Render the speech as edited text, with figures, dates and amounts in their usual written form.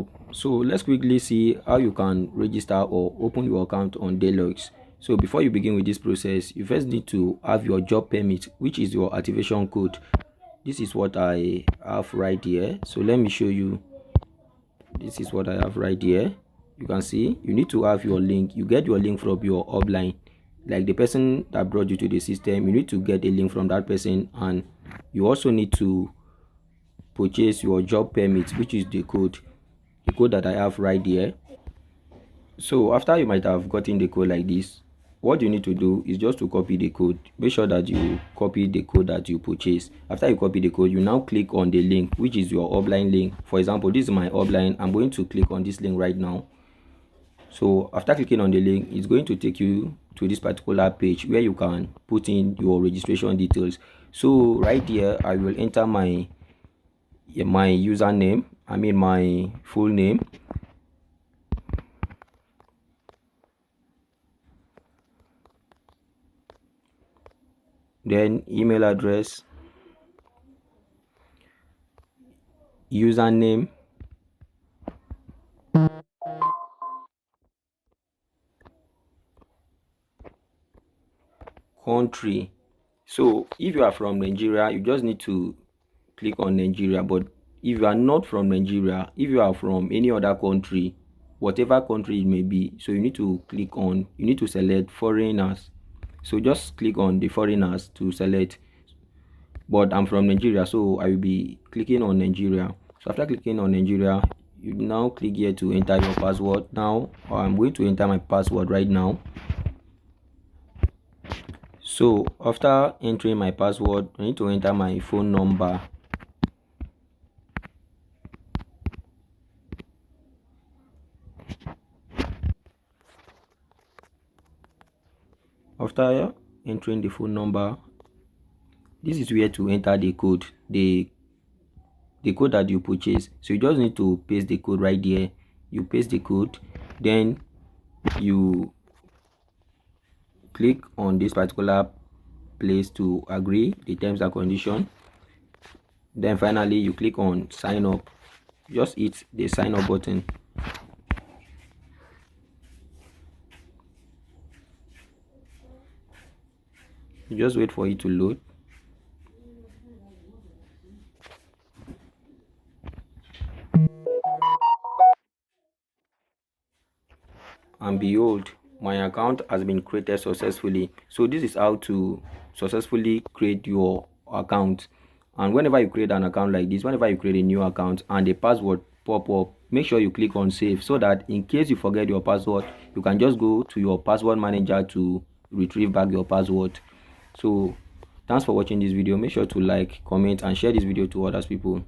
up. So let's quickly see how you can register or open your account on Delux. So before you begin with this process, you first need to have your job permit, which is your activation code. This is what I have right here. So let me show you. This is what I have right here. You can see you need to have your link. You get your link from your upline, like the person that brought you to the system. You need to get a link from that person, and you also need to purchase your job permit, which is the code that I have right here. So after you might have gotten the code like this, what you need to do is just to copy the code. Make sure that you copy the code that you purchase. After you copy the code, you now click on the link, which is your upline link. For example, this is my upline. I'm going to click on this link right now. So after clicking on the link, it's going to take you to this particular page where you can put in your registration details. So right here, I will enter my username, my full name. Then email address, username, country. So if you are from Nigeria, you just need to click on Nigeria. But if you are not from Nigeria, if you are from any other country, whatever country it may be, so you need to select foreigners. So just click on the foreigners to select. But I'm from Nigeria, so I will be clicking on Nigeria. So after clicking on Nigeria, you now click here to enter your password. Now I'm going to enter my password right now. So after entering my password, I need to enter my phone number. After entering the phone number, this is where to enter the code, the code that you purchase. So you just need to paste the code right there. You paste the code, then you click on this particular place to agree the terms and condition. Then finally you click on sign up. Just hit the sign up button. You just wait for it to load. And behold, my account has been created successfully. So this is how to successfully create your account. And whenever you create an account like this, whenever you create a new account and the password pop up, make sure you click on save, so that in case you forget your password, you can just go to your password manager to retrieve back your password. So thanks for watching this video. Make sure to like, comment, and share this video to other people.